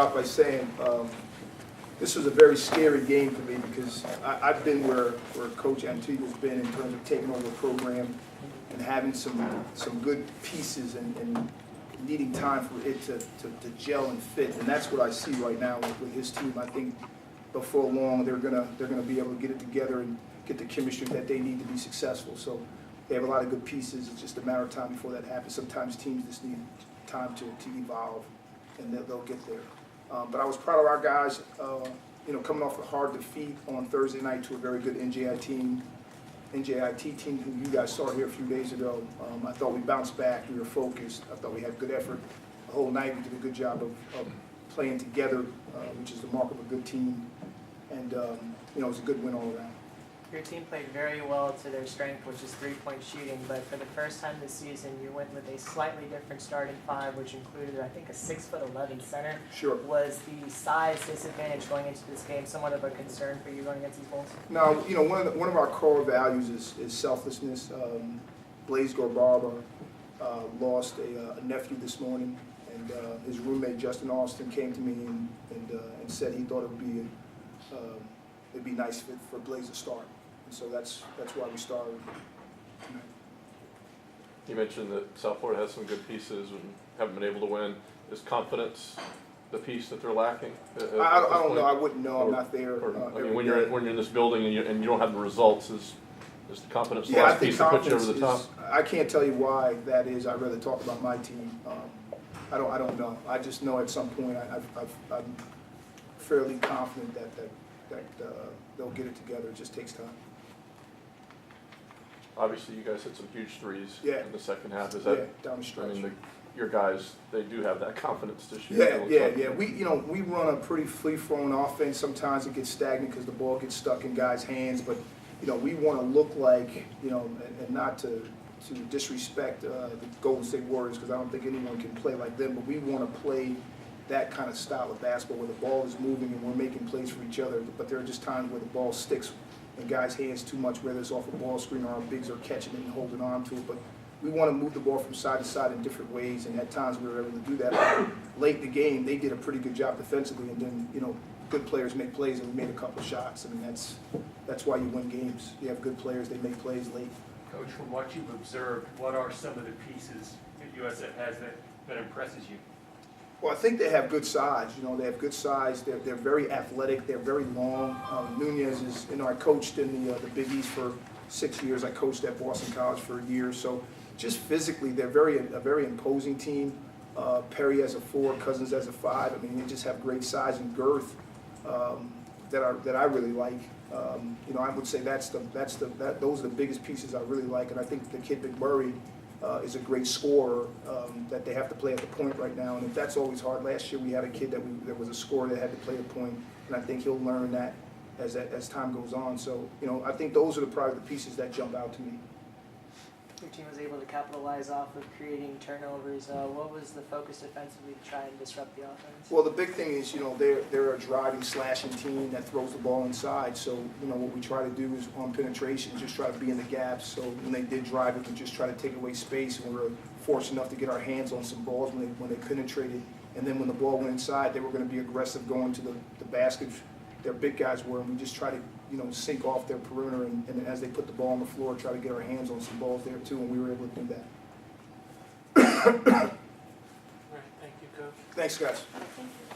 off by saying this was a very scary game for me because I've been where Coach Antigua's been in terms of taking over the program and having some good pieces and needing time for it to gel and fit. And that's what I see right now with his team. I think before long they're gonna be able to get it together and get the chemistry that they need to be successful. So they have a lot of good pieces. It's just a matter of time before that happens. Sometimes teams just need time to evolve, and they'll get there. But I was proud of our guys, coming off a hard defeat on Thursday night to a very good NJIT team who you guys saw here a few days ago. I thought we bounced back. We were focused. I thought we had good effort the whole night. We did a good job of playing together, which is the mark of a good team. And it was a good win all around. Your team played very well to their strength, which is three-point shooting, but for the first time this season, you went with a slightly different starting five, which included, I think, a 6'11" center. Sure. Was the size disadvantage going into this game somewhat of a concern for you going against these Bulls? No, one of our core values is selflessness. Blaise Barber lost a nephew this morning, and his roommate Justin Austin came to me and said he thought it'd be nice for Blaise to start. And so that's why we started. You mentioned that South Florida has some good pieces and haven't been able to win. Is confidence the piece that they're lacking? I don't know. I wouldn't know. I'm not there. When you're in this building and you don't have the results, is the confidence the I last think piece that puts you over the top? I can't tell you why that is. I'd rather talk about my team. I don't know. I just know at some point I'm fairly confident that they'll get it together. It just takes time. Obviously, you guys hit some huge threes in the second half. Is that down the stretch? I mean, your guys, they do have that confidence to shoot. Yeah. We run a pretty free-flowing offense. Sometimes it gets stagnant because the ball gets stuck in guys' hands. But we want to look like and not to disrespect the Golden State Warriors because I don't think anyone can play like them. But we want to play that kind of style of basketball where the ball is moving and we're making plays for each other. But there are just times where the ball sticks in guys' hands too much, whether it's off a ball screen or our bigs are catching it and holding on to it. But we want to move the ball from side to side in different ways, and at times we were able to do that. But late in the game, they did a pretty good job defensively, and then good players make plays, and we made a couple of shots. I mean, that's why you win games. You have good players; they make plays late. Coach, from what you've observed, what are some of the pieces that USF has that impresses you? Well, I think they have good size. They have good size. They're very athletic. They're very long. Nunez is, I coached in the Big East for 6 years. I coached at Boston College for a year. So just physically, they're a very imposing team. Perry as a 4, Cousins as a 5. I mean, they just have great size and girth that I really like. I would say those are the biggest pieces I really like. And I think the kid McMurray is a great scorer that they have to play at the point right now, and if that's always hard. Last year we had a kid that was a scorer that had to play the point, and I think he'll learn that as time goes on. So I think those are probably the pieces that jump out to me. Your team was able to capitalize off of creating turnovers. What was the focus defensively to try and disrupt the offense? Well, the big thing is, they're a driving, slashing team that throws the ball inside. So, what we try to do is on penetration, just try to be in the gaps. So when they did drive, we could just try to take away space, and we were fortunate enough to get our hands on some balls when they penetrated. And then when the ball went inside, they were going to be aggressive going to the basket. Their big guys were, and we just try to sink off their perimeter, and as they put the ball on the floor, try to get our hands on some balls there too, and we were able to do that. All right, thank you, Coach. Thanks, guys. Thank you.